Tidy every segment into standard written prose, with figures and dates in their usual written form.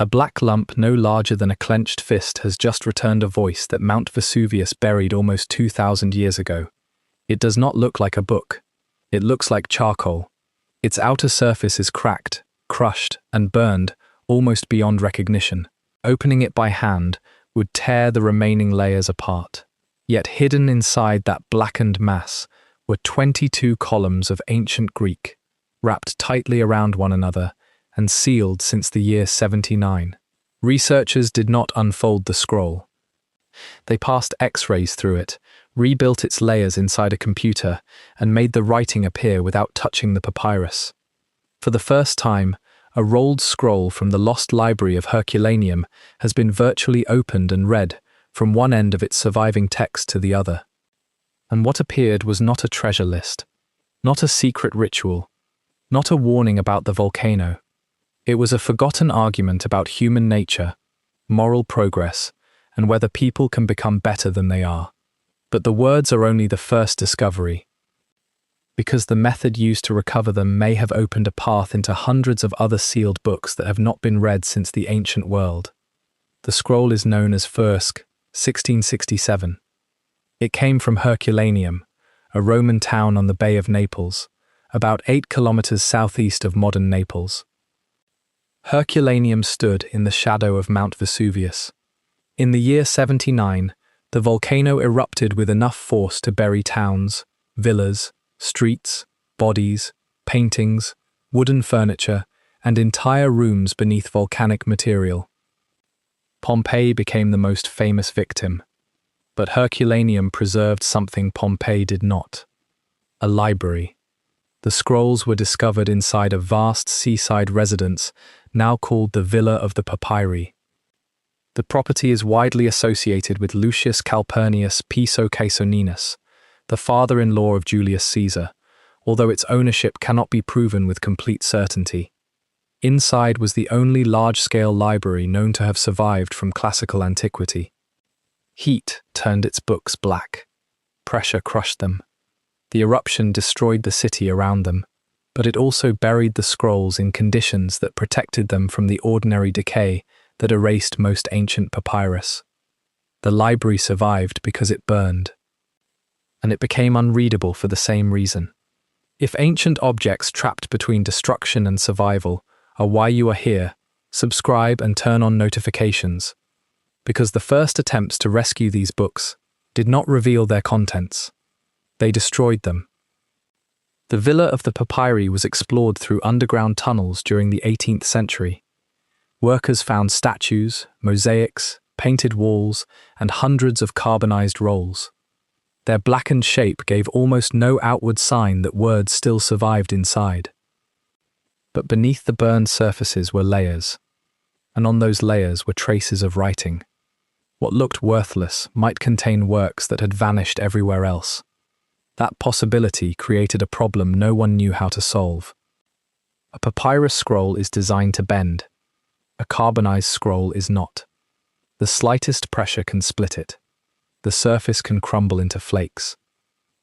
A black lump no larger than a clenched fist has just returned a voice that Mount Vesuvius buried almost 2,000 years ago. It does not look like a book. It looks like charcoal. Its outer surface is cracked, crushed, and burned almost beyond recognition. Opening it by hand would tear the remaining layers apart. Yet hidden inside that blackened mass were 22 columns of ancient Greek, wrapped tightly around one another and sealed since the year 79. Researchers did not unfold the scroll. They passed X-rays through it, rebuilt its layers inside a computer, and made the writing appear without touching the papyrus. For the first time, a rolled scroll from the lost library of Herculaneum has been virtually opened and read from one end of its surviving text to the other. And what appeared was not a treasure list, not a secret ritual, not a warning about the volcano. It was a forgotten argument about human nature, moral progress, and whether people can become better than they are. But the words are only the first discovery, because the method used to recover them may have opened a path into hundreds of other sealed books that have not been read since the ancient world. The scroll is known as Fursk, 1667. It came from Herculaneum, a Roman town on the Bay of Naples, about 8 kilometers southeast of modern Naples. Herculaneum stood in the shadow of Mount Vesuvius. In the year 79, the volcano erupted with enough force to bury towns, villas, streets, bodies, paintings, wooden furniture, and entire rooms beneath volcanic material. Pompeii became the most famous victim, but Herculaneum preserved something Pompeii did not: a library. The scrolls were discovered inside a vast seaside residence, now called the Villa of the Papyri. The property is widely associated with Lucius Calpurnius Piso Caesoninus, the father-in-law of Julius Caesar, although its ownership cannot be proven with complete certainty. Inside was the only large-scale library known to have survived from classical antiquity. Heat turned its books black. Pressure crushed them. The eruption destroyed the city around them, but it also buried the scrolls in conditions that protected them from the ordinary decay that erased most ancient papyrus. The library survived because it burned, and it became unreadable for the same reason. If ancient objects trapped between destruction and survival are why you are here, subscribe and turn on notifications, because the first attempts to rescue these books did not reveal their contents. They destroyed them. The Villa of the Papyri was explored through underground tunnels during the 18th century. Workers found statues, mosaics, painted walls, and hundreds of carbonized rolls. Their blackened shape gave almost no outward sign that words still survived inside. But beneath the burned surfaces were layers, and on those layers were traces of writing. What looked worthless might contain works that had vanished everywhere else. That possibility created a problem no one knew how to solve. A papyrus scroll is designed to bend. A carbonized scroll is not. The slightest pressure can split it. The surface can crumble into flakes.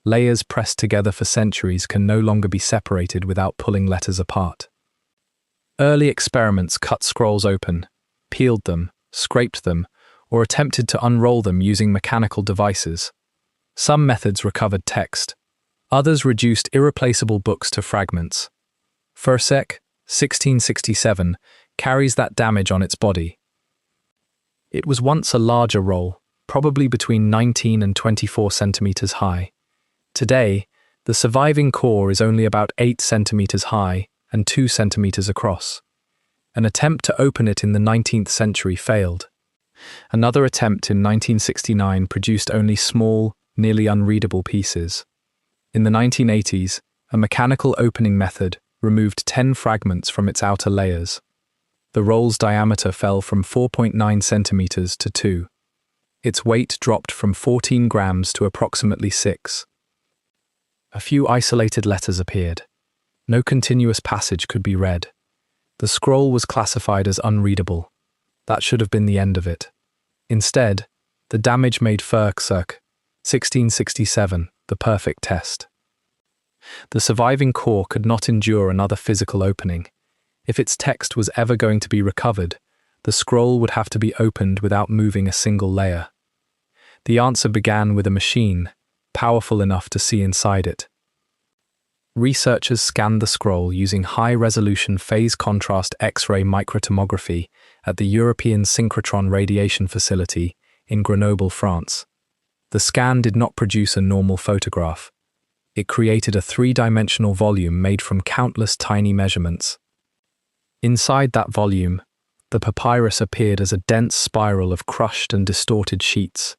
Layers pressed together for centuries can no longer be separated without pulling letters apart. Early experiments cut scrolls open, peeled them, scraped them, or attempted to unroll them using mechanical devices. Some methods recovered text. Others reduced irreplaceable books to fragments. Fursk, 1667, carries that damage on its body. It was once a larger roll, probably between 19 and 24 centimeters high. Today, the surviving core is only about 8 centimeters high and 2 centimeters across. An attempt to open it in the 19th century failed. Another attempt in 1969 produced only small, nearly unreadable pieces. In the 1980s, a mechanical opening method removed 10 fragments from its outer layers. The roll's diameter fell from 4.9 centimeters to 2. Its weight dropped from 14 grams to approximately 6. A few isolated letters appeared. No continuous passage could be read. The scroll was classified as unreadable. That should have been the end of it. Instead, the damage made Fursk, 1667, the perfect test. The surviving core could not endure another physical opening. If its text was ever going to be recovered, the scroll would have to be opened without moving a single layer. The answer began with a machine, powerful enough to see inside it. Researchers scanned the scroll using high-resolution phase-contrast X-ray microtomography at the European Synchrotron Radiation Facility in Grenoble, France. The scan did not produce a normal photograph. It created a three-dimensional volume made from countless tiny measurements. Inside that volume, the papyrus appeared as a dense spiral of crushed and distorted sheets.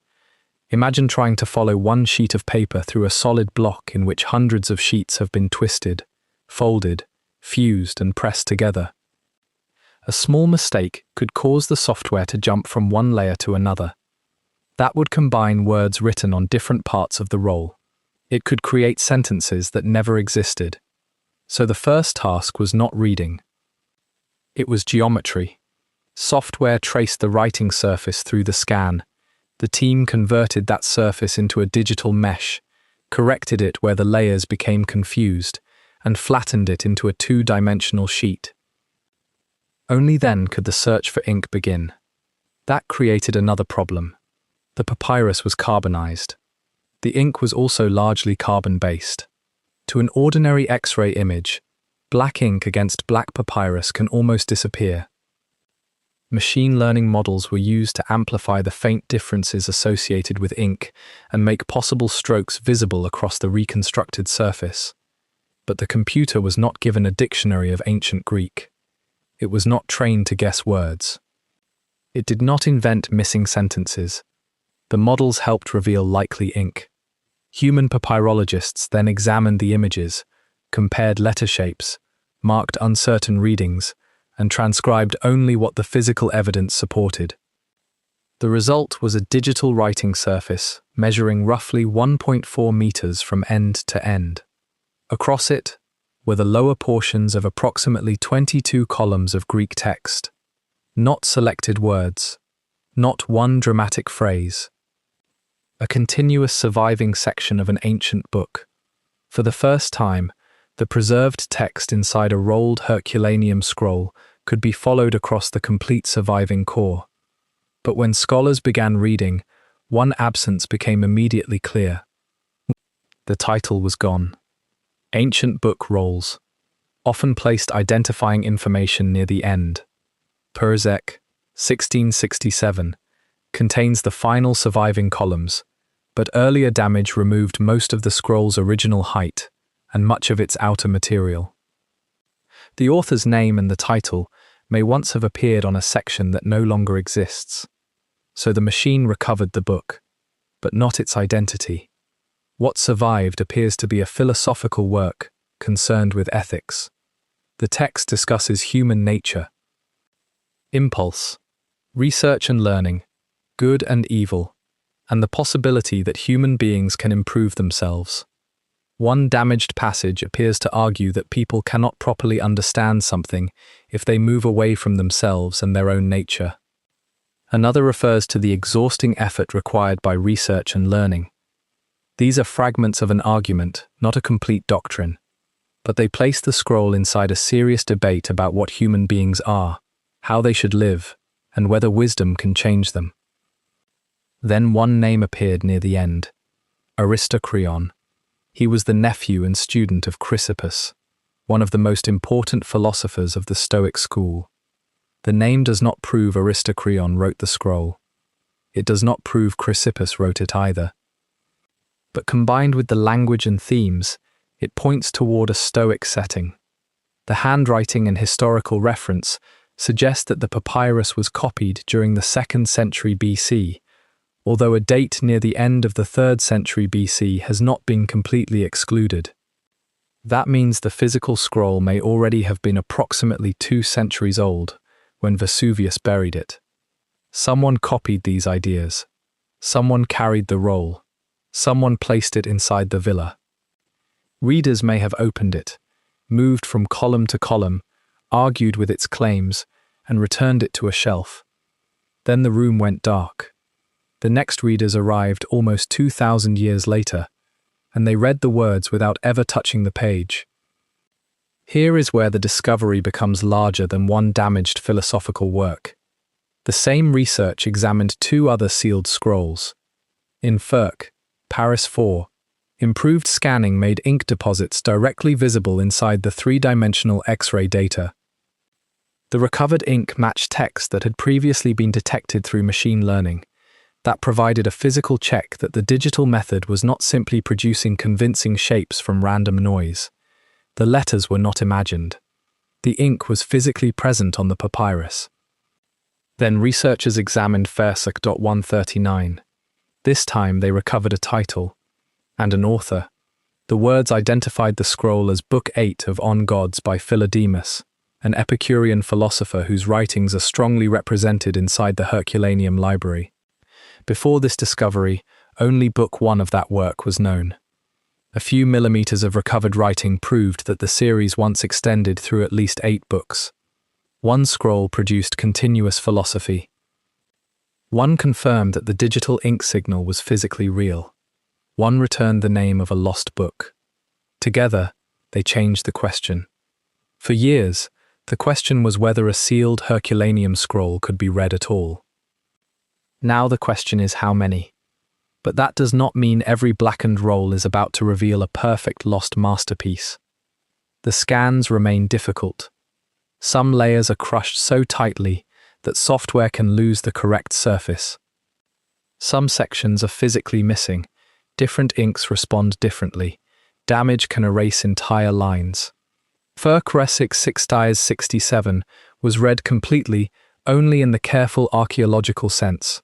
Imagine trying to follow one sheet of paper through a solid block in which hundreds of sheets have been twisted, folded, fused, and pressed together. A small mistake could cause the software to jump from one layer to another. That would combine words written on different parts of the roll. It could create sentences that never existed. So the first task was not reading. It was geometry. Software traced the writing surface through the scan. The team converted that surface into a digital mesh, corrected it where the layers became confused, and flattened it into a two-dimensional sheet. Only then could the search for ink begin. That created another problem. The papyrus was carbonized. The ink was also largely carbon-based. To an ordinary X-ray image, black ink against black papyrus can almost disappear. Machine learning models were used to amplify the faint differences associated with ink and make possible strokes visible across the reconstructed surface. But the computer was not given a dictionary of ancient Greek. It was not trained to guess words. It did not invent missing sentences. The models helped reveal likely ink. Human papyrologists then examined the images, compared letter shapes, marked uncertain readings, and transcribed only what the physical evidence supported. The result was a digital writing surface measuring roughly 1.4 meters from end to end. Across it were the lower portions of approximately 22 columns of Greek text. Not selected words, not one dramatic phrase. A continuous surviving section of an ancient book. For the first time, the preserved text inside a rolled Herculaneum scroll could be followed across the complete surviving core. But when scholars began reading, one absence became immediately clear. The title was gone. Ancient book rolls, often placed identifying information near the end. Perzek, 1667, contains the final surviving columns, but earlier damage removed most of the scroll's original height and much of its outer material. The author's name and the title may once have appeared on a section that no longer exists. So the machine recovered the book, but not its identity. What survived appears to be a philosophical work concerned with ethics. The text discusses human nature, impulse, research and learning, good and evil, and the possibility that human beings can improve themselves. One damaged passage appears to argue that people cannot properly understand something if they move away from themselves and their own nature. Another refers to the exhausting effort required by research and learning. These are fragments of an argument, not a complete doctrine, but they place the scroll inside a serious debate about what human beings are, how they should live, and whether wisdom can change them. Then one name appeared near the end, Aristocreon. He was the nephew and student of Chrysippus, one of the most important philosophers of the Stoic school. The name does not prove Aristocreon wrote the scroll. It does not prove Chrysippus wrote it either. But combined with the language and themes, it points toward a Stoic setting. The handwriting and historical reference suggest that the papyrus was copied during the 2nd century BC, although a date near the end of the 3rd century BC has not been completely excluded. That means the physical scroll may already have been approximately 2 centuries old when Vesuvius buried it. Someone copied these ideas. Someone carried the roll. Someone placed it inside the villa. Readers may have opened it, moved from column to column, argued with its claims, and returned it to a shelf. Then the room went dark. The next readers arrived almost 2,000 years later, and they read the words without ever touching the page. Here is where the discovery becomes larger than one damaged philosophical work. The same research examined 2 other sealed scrolls. In Ferc, Paris 4, improved scanning made ink deposits directly visible inside the 3-dimensional X-ray data. The recovered ink matched text that had previously been detected through machine learning. That provided a physical check that the digital method was not simply producing convincing shapes from random noise. The letters were not imagined. The ink was physically present on the papyrus. Then researchers examined Fercec. 139. This time they recovered a title and an author. The words identified the scroll as Book 8 of On Gods by Philodemus, an Epicurean philosopher whose writings are strongly represented inside the Herculaneum library. Before this discovery, only Book 1 of that work was known. A few millimeters of recovered writing proved that the series once extended through at least 8 books. One scroll produced continuous philosophy. One confirmed that the digital ink signal was physically real. One returned the name of a lost book. Together, they changed the question. For years, the question was whether a sealed Herculaneum scroll could be read at all. Now the question is how many. But that does not mean every blackened roll is about to reveal a perfect lost masterpiece. The scans remain difficult. Some layers are crushed so tightly that software can lose the correct surface. Some sections are physically missing. Different inks respond differently. Damage can erase entire lines. Herculaneum 6-67 was read completely only in the careful archaeological sense.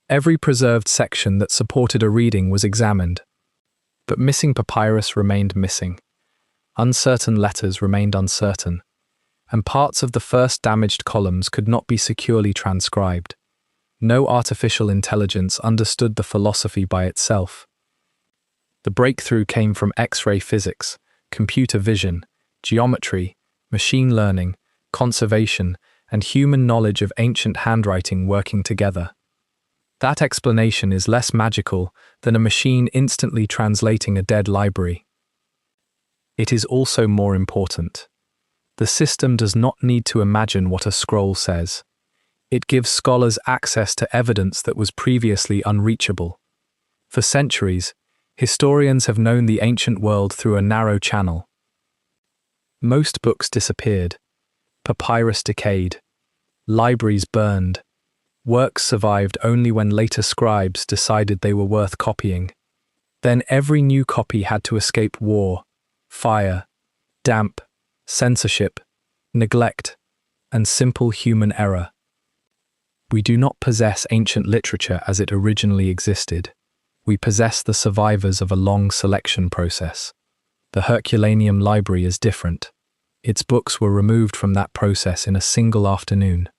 Every preserved section that supported a reading was examined. But missing papyrus remained missing. Uncertain letters remained uncertain. And parts of the first damaged columns could not be securely transcribed. No artificial intelligence understood the philosophy by itself. The breakthrough came from X-ray physics, computer vision, geometry, machine learning, conservation, and human knowledge of ancient handwriting working together. That explanation is less magical than a machine instantly translating a dead library. It is also more important. The system does not need to imagine what a scroll says. It gives scholars access to evidence that was previously unreachable. For centuries, historians have known the ancient world through a narrow channel. Most books disappeared. Papyrus decayed. Libraries burned. Works survived only when later scribes decided they were worth copying. Then every new copy had to escape war, fire, damp, censorship, neglect, and simple human error. We do not possess ancient literature as it originally existed. We possess the survivors of a long selection process. The Herculaneum library is different. Its books were removed from that process in a single afternoon.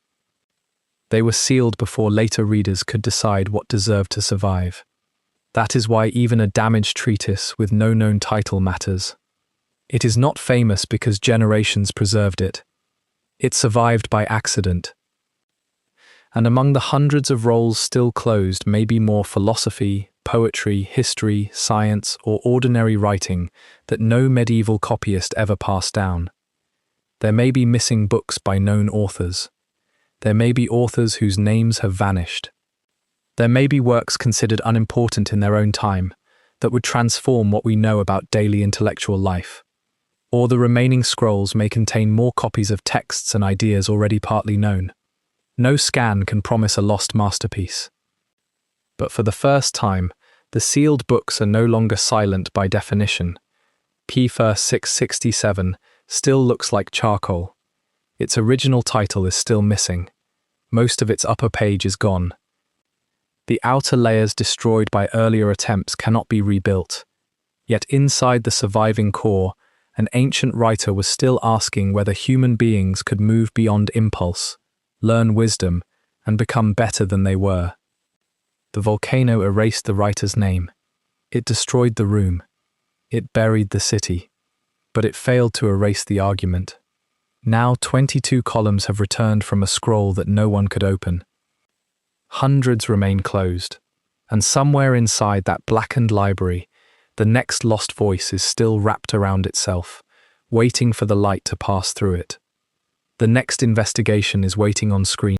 They were sealed before later readers could decide what deserved to survive. That is why even a damaged treatise with no known title matters. It is not famous because generations preserved it. It survived by accident. And among the hundreds of rolls still closed may be more philosophy, poetry, history, science, or ordinary writing that no medieval copyist ever passed down. There may be missing books by known authors. There may be authors whose names have vanished. There may be works considered unimportant in their own time that would transform what we know about daily intellectual life. Or the remaining scrolls may contain more copies of texts and ideas already partly known. No scan can promise a lost masterpiece. But for the first time, the sealed books are no longer silent by definition. Herculaneum 6-67 still looks like charcoal. Its original title is still missing. Most of its upper page is gone. The outer layers destroyed by earlier attempts cannot be rebuilt. Yet inside the surviving core, an ancient writer was still asking whether human beings could move beyond impulse, learn wisdom, and become better than they were. The volcano erased the writer's name. It destroyed the room. It buried the city. But it failed to erase the argument. Now 22 columns have returned from a scroll that no one could open. Hundreds remain closed, and somewhere inside that blackened library, the next lost voice is still wrapped around itself, waiting for the light to pass through it. The next investigation is waiting on screen.